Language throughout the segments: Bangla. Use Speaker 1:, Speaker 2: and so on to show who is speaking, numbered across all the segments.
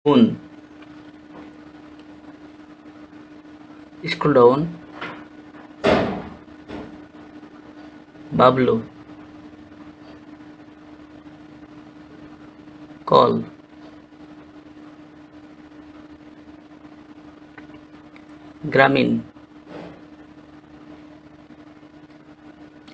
Speaker 1: phone. Scroll down. Bablo. Call. Gramin.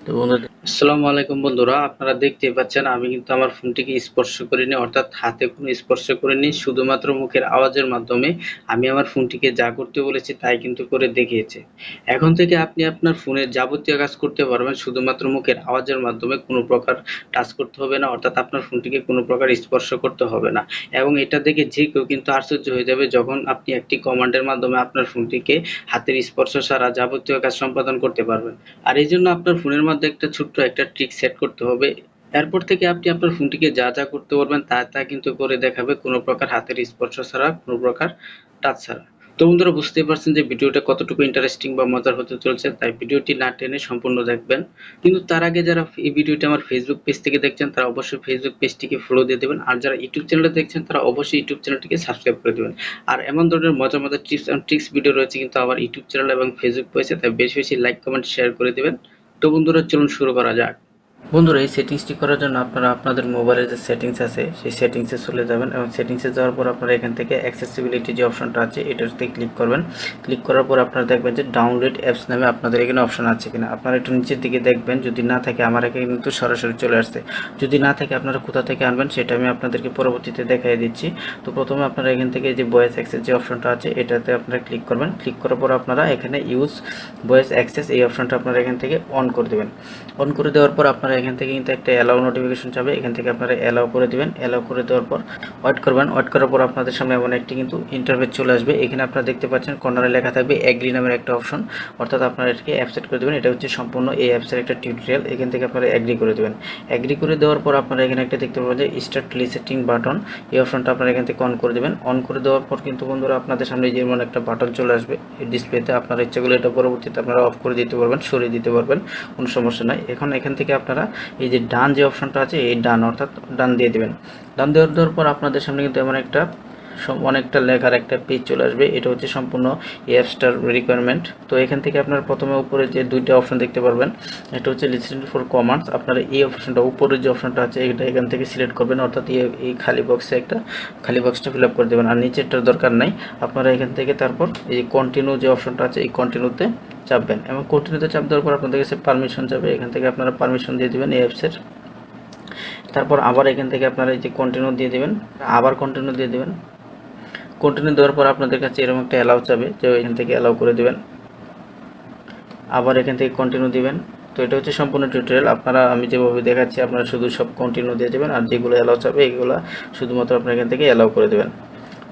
Speaker 1: তো বন্ধুরা আসসালামু আলাইকুম বন্ধুরা, আপনারা দেখতেই পাচ্ছেন আমি কিন্তু আমার ফোনটিকে স্পর্শ করিনি, অর্থাৎ হাতে কোনো স্পর্শ করিনি। শুধুমাত্র মুখের আওয়াজের মাধ্যমে আমি আমার ফোনটিকে যা করতে বলেছি তাই কিন্তু করে দেখিয়েছে। এখন থেকে আপনি আপনার ফোনের যাবতীয় কাজ করতে পারবেন শুধুমাত্র মুখের আওয়াজের মাধ্যমে। কোনো প্রকার টাচ করতে হবে না, অর্থাৎ আপনার ফোনটিকে কোনো প্রকার স্পর্শ করতে হবে না। এবং এটা দেখে যে কেউ কিন্তু আশ্চর্য হয়ে যাবে যখন আপনি একটি কমান্ডের মাধ্যমে আপনার ফোনটিকে হাতের স্পর্শ ছাড়া যাবতীয় কাজ সম্পাদন করতে পারবেন। আর এই জন্য আপনার ফোনের মধ্যে একটা ছোট্ট একটা ট্রিক সেট করতে হবে। এরপর থেকে আপনি আপনার ফোনটিকে যা যা করতে পারবেন তা কিন্তু করে দেখাবে, কোনো প্রকার হাতের স্পর্শ ছাড়া, কোনো প্রকার টাচ ছাড়া। তো বন্ধুরা বুঝতেই পারছেন যে ভিডিওটা কতটুকু ইন্টারেস্টিং বা মজার হতে চলছে, তাই ভিডিওটি না টেনে সম্পূর্ণ দেখবেন। কিন্তু তার আগে যারা এই ভিডিওটি আমার ফেসবুক পেজ থেকে দেখছেন তারা অবশ্যই ফেসবুক পেজটিকে ফলো দিয়ে দেবেন, আর যারা ইউটিউব চ্যানেলে দেখছেন তারা অবশ্যই ইউটিউব চ্যানেলটিকে সাবস্ক্রাইব করে দেবেন। আর এমন ধরনের মজার মজার টিপস এন্ড ট্রিক্স ভিডিও রয়েছে কিন্তু আমার ইউটিউব চ্যানেল এবং ফেসবুক পেজে, তাই বেশি বেশি লাইক কমেন্ট শেয়ার করে দেবেন। তো বন্ধুরা চলুন শুরু করা যাক। বন্ধুরা এই সেটিংসটি করার জন্য আপনারা আপনাদের মোবাইলের যে সেটিংস আছে সেই সেটিংসে চলে যাবেন, এবং সেটিংসে যাওয়ার পর আপনারা এখান থেকে অ্যাক্সেসিবিলিটি যে অপশনটা আছে এটাতে ক্লিক করবেন। ক্লিক করার পর আপনারা দেখবেন যে ডাউনলোড অ্যাপস নামে আপনাদের এখানে অপশন আছে কিনা। আপনারা একটু নিচের দিকে দেখবেন, যদি না থাকে আমার এখানে কিন্তু সরাসরি চলে আসছে। যদি না থাকে আপনারা কোথা থেকে আনবেন সেটা আমি আপনাদেরকে পরবর্তীতে দেখাই দিচ্ছি। তো প্রথমে আপনারা এখান থেকে যে ভয়েস অ্যাক্সেস যে অপশনটা আছে এটাতে আপনারা ক্লিক করবেন। ক্লিক করার পর আপনারা এখানে ইউজ ভয়েস অ্যাক্সেস এই অপশনটা আপনারা এখান থেকে অন করে দেবেন। অন করে দেওয়ার পর আপনারা এখান থেকে কিন্তু একটা অ্যালাউ নোটিফিকেশন যাবে, এখান থেকে আপনারা অ্যালাউ করে দিবেন। অ্যালাউ করে দেওয়ার পর ওয়েট করবেন। ওয়েট করার পর আপনাদের সামনে এমন একটি কিন্তু ইন্টারফেস চলে আসবে। এখানে আপনারা দেখতে পাচ্ছেন কর্নারে লেখা থাকবে এগ্রি নামের একটা অপশন, অর্থাৎ আপনারা এটাকে অ্যাপসেট করে দেবেন। এটা হচ্ছে সম্পূর্ণ এই অ্যাপসের একটা টিউটোরিয়াল। এখান থেকে আপনারা এগ্রি করে দেবেন। এগ্রি করে দেওয়ার পর আপনারা এখানে একটা দেখতে পাবেন যে স্টার্ট রিসেটিং বাটন, এই অপশনটা আপনারা এখান থেকে অন করে দেবেন। অন করে দেওয়ার পর কিন্তু বন্ধুরা আপনাদের সামনে যেমন একটা বাটন চলে আসবে এই ডিসপ্লেতে, আপনারা ইচ্ছাগুলো এটা পরবর্তীতে আপনারা অফ করে দিতে পারবেন, সরিয়ে দিতে পারবেন, কোনো সমস্যা নাই। এখন এখান থেকে আপনারা এই যে ডান যে অপশনটা আছে এই ডান, অর্থাৎ ডান দিয়ে দেবেন। ডান দেওয়ার পর আপনাদের সামনে কিন্তু এমন একটা অনেকটা লেখার একটা পেজ চলে আসবে। এটা হচ্ছে সম্পূর্ণ অ্যাপসটার রিকোয়ারমেন্ট। তো এখান থেকে আপনার প্রথমে উপরে যে দুইটা অপশন দেখতে পারবেন, এটা হচ্ছে লিসেন ফর কমান্ডস। আপনারা এই অপশনটা উপরে যে অপশনটা আছে এটা এখান থেকে সিলেক্ট করবেন, অর্থাৎ এই খালি বক্সে একটা খালি বক্সটা ফিল আপ করে দেবেন, আর নিচেরটার দরকার নাই। আপনারা এখান থেকে তারপর এই কন্টিনিউ যে অপশনটা আছে এই কন্টিনিউতে চাপবেন, এবং কন্টিনিউতে চাপ দেওয়ার পর আপনাদের কাছে পারমিশন যাবে। এখান থেকে আপনারা পারমিশন দিয়ে দেবেন এই অ্যাপসের। তারপর আবার এখান থেকে আপনারা এই যে কন্টিনিউ দিয়ে দেবেন, আবার কন্টিনিউ দিয়ে দেবেন। কন্টিনিউ দেওয়ার পর আপনাদের কাছে এরকম একটা অ্যালাউ চাবে, যে এখান থেকে অ্যালাউ করে দেবেন। আবার এখান থেকে কন্টিনিউ দিবেন। তো এটা হচ্ছে সম্পূর্ণ টিউটোরিয়াল। আপনারা আমি যেভাবে দেখাচ্ছি আপনারা শুধু সব কন্টিনিউ দিয়ে দেবেন, আর যেগুলো অ্যালাউ চাবে এগুলো শুধুমাত্র আপনারা এখান থেকে অ্যালাউ করে দেবেন।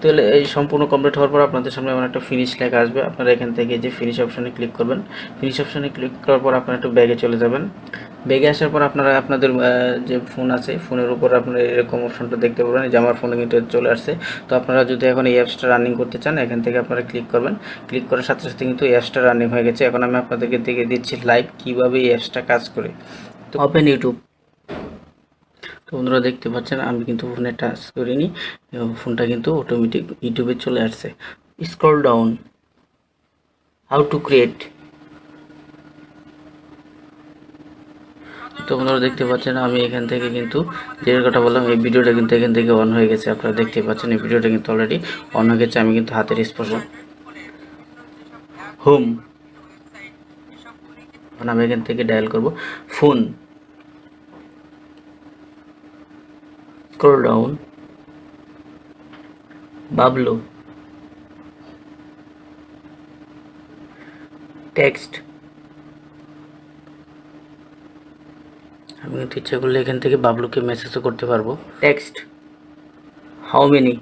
Speaker 1: তাহলে এই সম্পূর্ণ কমপ্লিট হওয়ার পর আপনাদের সামনে এমন একটা ফিনিশ লেখা আসবে। আপনারা এখান থেকে যে ফিনিশ অপশনে ক্লিক করবেন। ফিনিশ অপশনে ক্লিক করার পর আপনারা একটু ব্যাগে চলে যাবেন। ব্যাগে আসার পর আপনারা আপনাদের যে ফোন আছে ফোনের উপর আপনারা এরকম অপশনটা দেখতে পাবেন, যে আমার ফোনে কিন্তু চলে আসছে। তো আপনারা যদি এখন এই অ্যাপসটা রানিং করতে চান এখান থেকে আপনারা ক্লিক করবেন। ক্লিক করার সাথে সাথে কিন্তু এই অ্যাপসটা রানিং হয়ে গেছে। এখন আমি আপনাদেরকে দেখে দিচ্ছি লাইভ কীভাবে এই অ্যাপসটা কাজ করে। তো ওপেন ইউটিউব। তো বন্ধুরা দেখতে পাচ্ছেন আমি কিন্তু ফোনে টাচ করিনি, এবং ফোনটা কিন্তু অটোমেটিক ইউটিউবে চলে আসছে। Scroll down, how to create. তো বন্ধুরা দেখতে পাচ্ছেন আমি এখান থেকে কিন্তু যে কথা বললাম এই ভিডিওটা কিন্তু এখান থেকে অন হয়ে গেছে। আপনারা দেখতে পাচ্ছেন এই ভিডিওটা কিন্তু অলরেডি অন হয়ে গেছে। আমি কিন্তু হাতের স্পর্শ হোম, এখন আমি এখান থেকে ডায়াল করব phone. Scroll down, Bablu, text, আমি কিন্তু ইচ্ছা করলে এখান থেকে বাবলুকে মেসেজও করতে পারবো। Text, how many,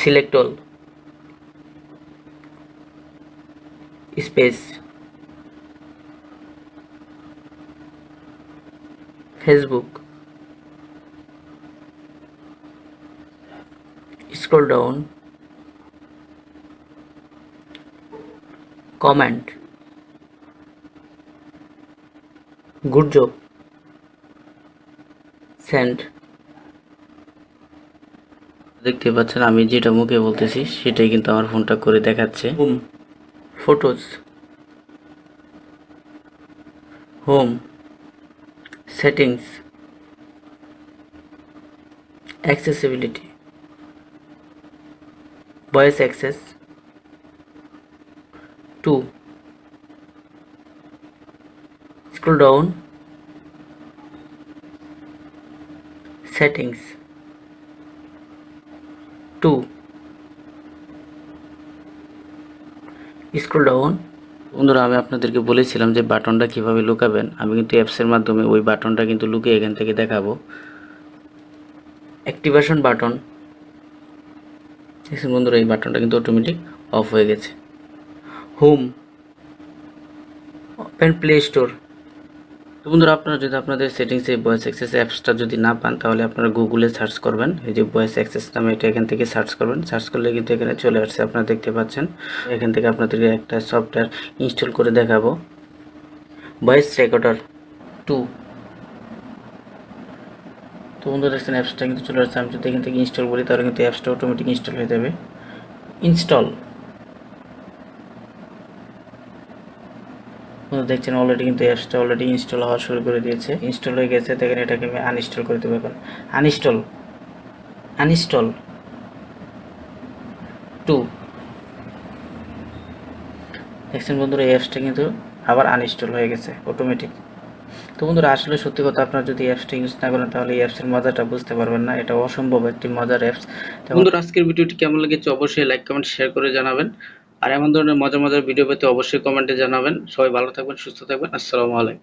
Speaker 1: select all, space, Facebook, scroll down, comment, good job, send, দেখতে পাচ্ছেন আমি যেটা মুখে বলতেছি সেটাই কিন্তু আমার ফোনটা করে দেখাচ্ছে। Home, photos, home, settings, accessibility, voice access, two, scroll down, settings, two, scroll down. বন্ধুরা আমি আপনাদেরকে বলেছিলাম যে বাটনটা কিভাবে লুকাবেন, আমি কিন্তু অ্যাপসের মাধ্যমে ওই বাটনটা কিন্তু লুকিয়ে এখান থেকে দেখাবো। অ্যাক্টিভেশন বাটন, দেখুন বন্ধুরা এই বাটনটা কিন্তু অটোমেটিক অফ হয়ে গেছে। Home, open play store. তো বন্ধুরা আপনারা যদি আপনাদের সেটিংসে ভয়েস অ্যাক্সেস অ্যাপসটা যদি না পান তাহলে আপনারা গুগলে সার্চ করবেন, এই যে ভয়েস অ্যাক্সেস নামে এটা এখান থেকে সার্চ করবেন। সার্চ করলে কিন্তু এখানে চলে আসছে, আপনারা দেখতে পাচ্ছেন। এখান থেকে আপনাদেরকে একটা সফটওয়্যার ইনস্টল করে দেখাবো, ভয়েস রেকর্ডার 2। তো বন্ধুরা দেখছেন অ্যাপসটা কিন্তু চলে আসছে। আমি যদি এখান থেকে ইনস্টল করি তাহলে কিন্তু অ্যাপসটা অটোমেটিক ইনস্টল হয়ে যাবে। ইনস্টল, দেখছেন অলরেডি কিন্তু অ্যাপসটা অলরেডি ইনস্টল হওয়া শুরু করে দিয়েছে। ইনস্টল হয়ে গেছে, দেখেন এটাকে আমি আনইনস্টল করে দেবো এখন। Uninstall, uninstall 2। দেখছেন বন্ধুরা এই অ্যাপসটা কিন্তু আবার আনইনস্টল হয়ে গেছে অটোমেটিক। তো বন্ধুরা আসলে সত্যি কথা, আপনারা যদি অ্যাপসটা ইউজ না করেন তাহলে এই অ্যাপসের মজাটা বুঝতে পারবেন না। এটা অসম্ভব একটি মজার অ্যাপস। বন্ধুরা আজকের ভিডিওটি কেমন লেগেছে অবশ্যই লাইক কমেন্ট শেয়ার করে জানাবেন। আর এমন ধরনের মজার মজার ভিডিও পেতে অবশ্যই কমেন্টে জানাবেন। সবাই ভালো থাকবেন, সুস্থ থাকবেন। আসসালামু আলাইকুম।